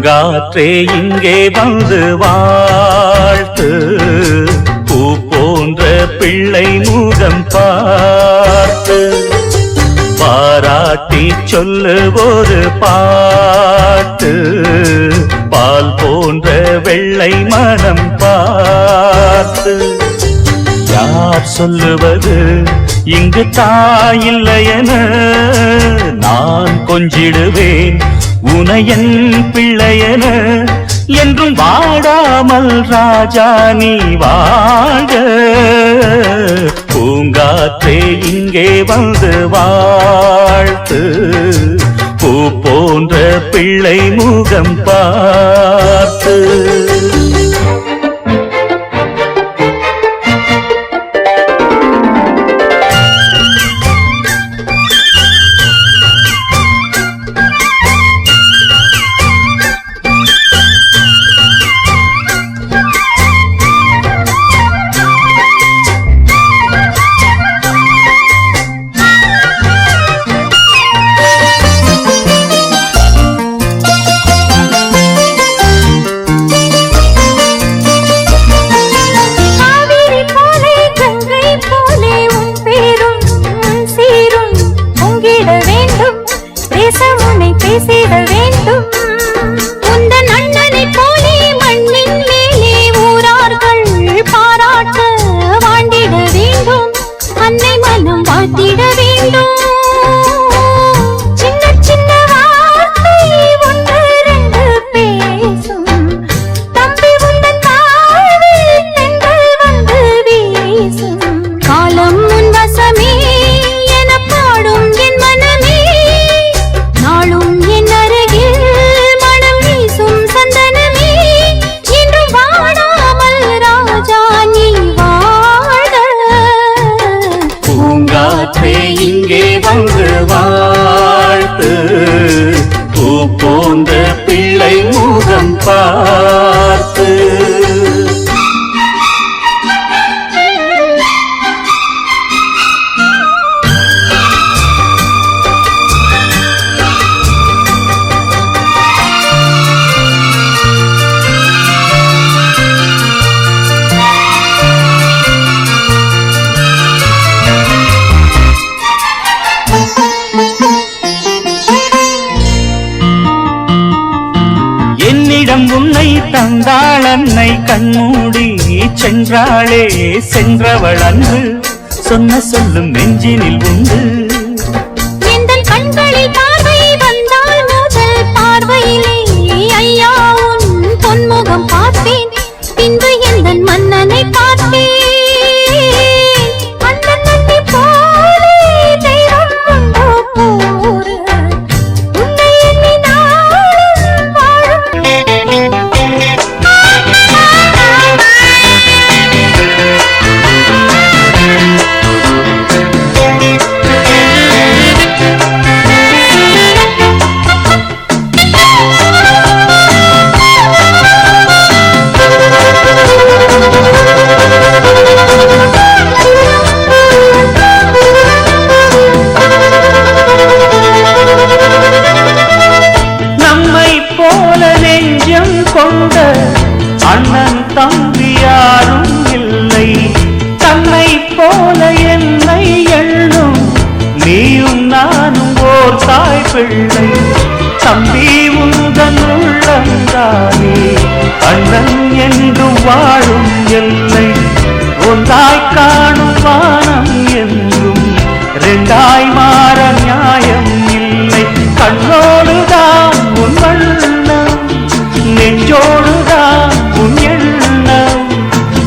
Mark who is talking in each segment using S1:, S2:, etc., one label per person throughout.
S1: பூங்காற்றே இங்கே வந்து வாழ்த்து, பூ போன்ற பிள்ளை முகம் பார்த்து பாராட்டி சொல்லு ஒரு பாட்டு, பால் போன்ற வெள்ளை மனம் பார்த்து. யார் சொல்லுவது இங்கு தாயில்லையென, நான் கொஞ்சிடுவேன் உனையன் பிள்ளையென. என்றும் வாடாமல் ராஜா நீ வாழ, பூங்காற்றே இங்கே வந்து வாழ்த்து, பூ போன்ற பிள்ளை முகம் பார்த்து. இங்கே வந்து வாழ்த்து, பூ போன்ற பிள்ளை முகம் பார்த்து. என்னிடம் உன்னை தந்தாள் அன்னை, கண்மூடி சென்றாளே சென்றவள் அன்று, சொன்ன சொல்லும் நெஞ்சினில் உண்டு.
S2: எங்கள் கண்களில் பார்வை வந்தால் முதல் பார்வையிலே ஐயா உன் பொன்முகம் பார்த்தேன், பின்பு எங்கள் மன்னனை பார்த்தேன்.
S1: அண்ணன் தம்பி யாரும் இல்லை, தன்னை போல என்னை எண்ணும் நீயும் நானும் ஓர் தாய் பிள்ளை. தம்பி உந்தன் உள்ளந்தானே அண்ணன் என்று வாழும் எல்லை, ஒன்றாய் காணும் வானம் என்றும் ரெண்டாய் மாற நியாயம் இல்லை. கண்ணோடுதான் உன் வண்ணம், நெஞ்சோடுதான் உன் எண்ணம்,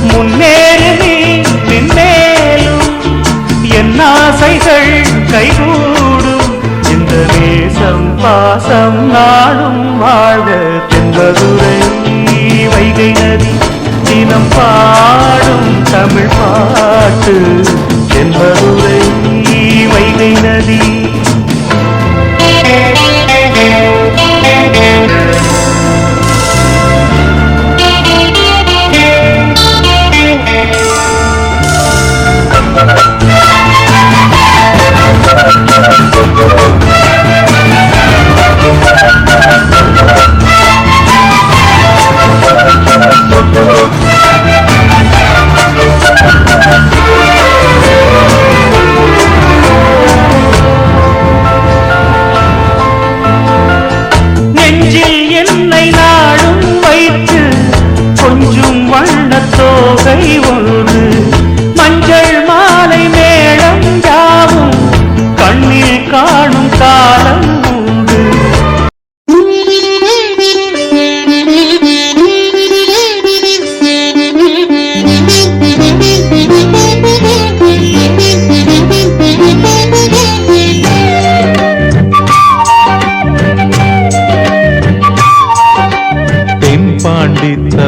S1: முன்னேறு நீ நின்னேலும் என் ஆசைகள் கைகூடும். இந்த நேசம் பாசம் நாடும் வாழ்க, தென்பதுரை வைகை நதி தினம் பாடும் தமிழ் பாட்டு, தென்பதுரை வைகை நதி.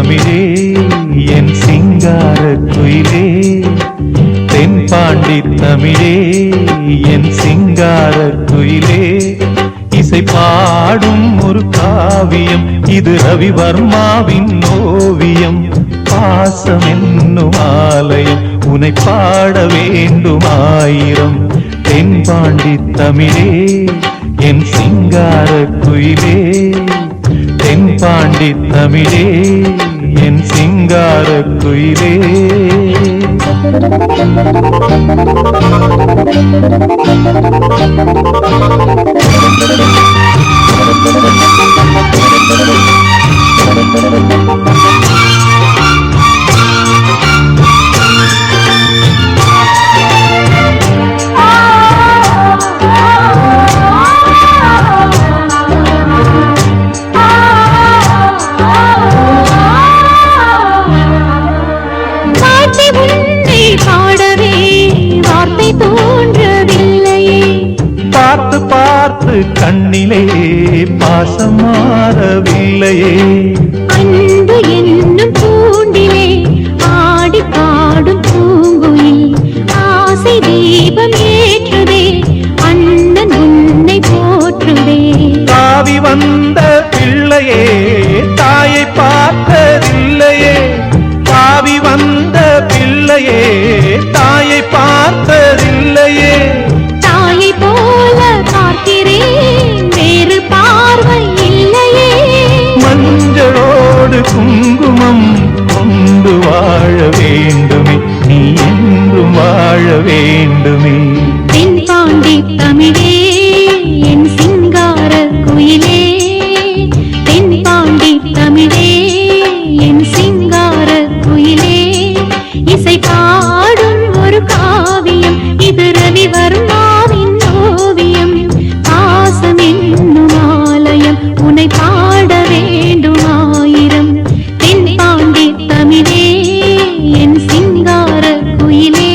S1: தமிழே என் சிங்கார குயிலே தென்பாண்டி தமிழே என் சிங்கார குயிலே இசை பாடும் ஒரு காவியம் இது ரவிவர்மாவின் ஓவியம் பாசம் என்னும் ஆலயம் உனை பாட வேண்டும் ஆயிரம் தென்பாண்டி தமிழே என் சிங்கார குயிலே தென்பாண்டி தமிழே என் சிங்கார குயிலே பார்த்து பார்த்து கண்ணிலே பாசம் மாறவில்லையே
S2: அன்பு என்னும் பூண்டிலே ஆடி பாடும் பூங்குயில் ஆசை தீபம் ஏற்றுதே அண்ணன் உன்னை போற்றுதே
S1: தாவி வந்த பிள்ளையே தாயை பார்த்ததில்லையே தாவி வந்த பிள்ளையே தாயை பார்த்ததில்லையே
S2: தாயை போல பார்க்கிறேன் வேறு பார்வை இல்லையே
S1: மஞ்சளோடு குங்குமம் கொண்டு வாழ வேண்டுமே நீ என்றும் வாழ வேண்டுமே
S2: தென்பாண்டி தமிழே என் சிங்கார குயிலே தென்பாண்டி தமிழே என் சிங்கார குயிலே இசை பாடும் ஒரு காவியம் இது ரவிவர்மாவின் ஓவியம் பாசம் என்னும் ஆலயம் உனை பாட வேண்டும் ஆயிரம் தென்பாண்டி தமிழே என் சிங்கார குயிலே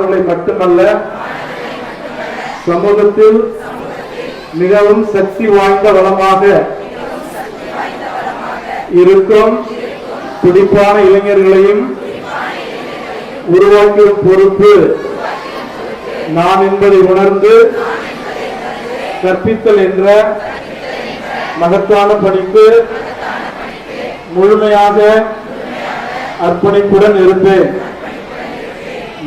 S3: மாணவர்களை மட்டுமல்ல, சமூகத்தில் மிகவும் சக்தி வாய்ந்த வளமாக இருக்கும் துடிப்பான இளைஞர்களையும் உருவாக்கும் பொறுப்பு நான் என்பதை உணர்ந்து கற்பித்தல் என்ற மகத்தான பணிக்கு முழுமையாக அர்ப்பணிப்புடன் இருப்பேன்.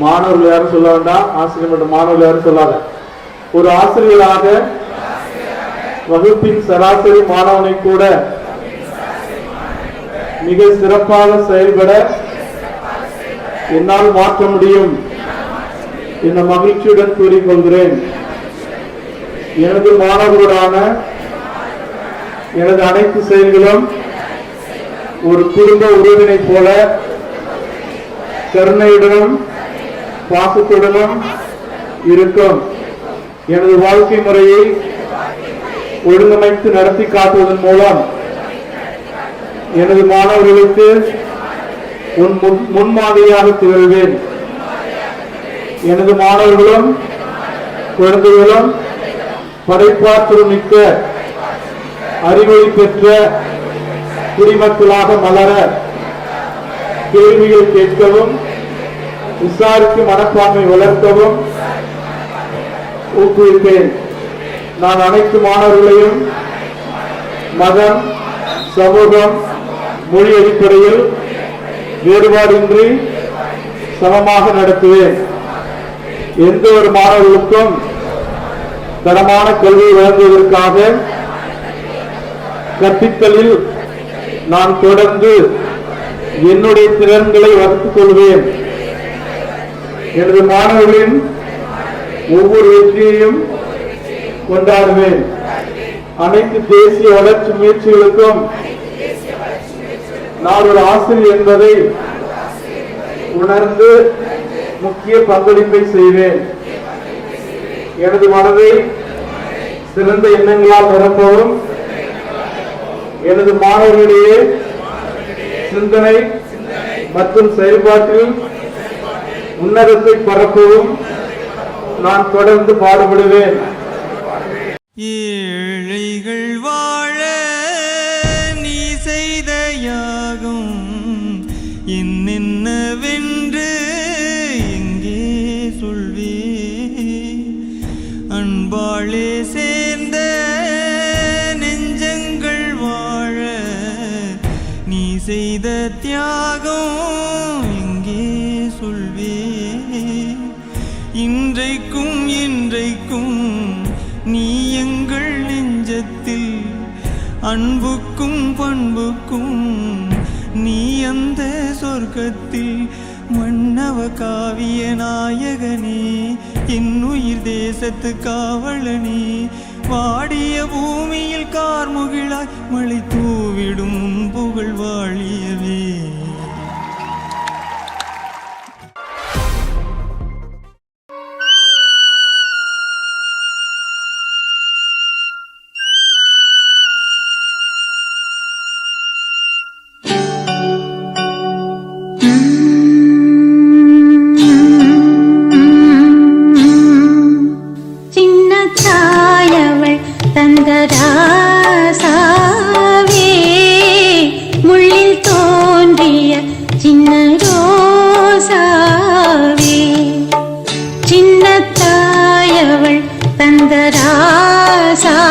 S3: மாணவர்கள் யாரும் சொல்ல வேண்டாம், ஆசிரியர் மற்றும் மாணவர்கள் யாரும் சொல்லாத. ஒரு ஆசிரியராக வகுப்பின் சராசரி மாணவனை கூட மிக சிறப்பாக செயல்பட என்னால் மாற்ற முடியும் என்ற மகிழ்ச்சியுடன் கூறிக்கொள்கிறேன். எனது மாணவர்களான எனது அனைத்து செயல்களும் ஒரு குடும்ப உறவினை போல கருணையுடனும் பாசத்துடனும் இருக்கும். எனது வாழ்க்கை முறையை ஒழுங்கமைத்து நடத்தி காட்டுவதன் மூலம் எனது மாணவர்களுக்கு முன்மாதிரியாக திகழ்வேன். எனது மாணவர்களும் குழந்தைகளும் படைப்பாற்றல் மிக்க அறிவொளி பெற்ற குடிமக்களாக மலர கேள்விகள் கேட்கவும் விசாரிக்கும் மனப்பான்மை வளர்க்கவும் ஊக்குவிப்பேன். நான் அனைத்து மாணவர்களையும் மதம், சமூகம், மொழி அடிப்படையில் வேறுபாடின்றி சமமாக நடத்துவேன். எந்த ஒரு மாணவர்களுக்கும் தரமான கல்வியை வழங்குவதற்காக கற்பித்தலில் நான் தொடர்ந்து என்னுடைய திறன்களை வளர்த்துக் கொள்வேன். எனது மாணவர்களின் ஒவ்வொரு வெற்றியையும் கொண்டாடுவேன். அனைத்து தேசிய வளர்ச்சி முயற்சிகளுக்கும் நான் ஒரு ஆசிரியர் என்பதை உணர்ந்து முக்கிய பங்களிப்பை செய்வேன். எனது மனதை சிறந்த எண்ணங்களால் நிரப்பவும் எனது மாணவர்களிடையே சிந்தனை மற்றும் செயல்பாட்டில் உன்னதத்தை பரப்பவும் நான் தொடர்ந்து பாடுபடுவேன்.
S4: ஏழைகள் வாழ நீ செய்த யாகம் என்னென்னவென்று எங்கே சொல்வே, அன்பாளே சேர்ந்த நெஞ்சங்கள் வாழ நீ செய்த தியாகம் எங்கே சொல்வே. இன்றைக்கும் என்றைக்கும் நீ எங்கள் நெஞ்சத்தில் அன்புக்கும் பண்புக்கும் நீ அந்த சொர்க்கத்தில் மன்னவ காவிய நாயகனே, என்னுயிர் தேசத்து காவலனே, வாடிய பூமியில் கார்முகிலாய் மழை தூவிடும் புகழ் வாழியவே.
S2: சின்னத்தாயவள் தந்த ராசாவே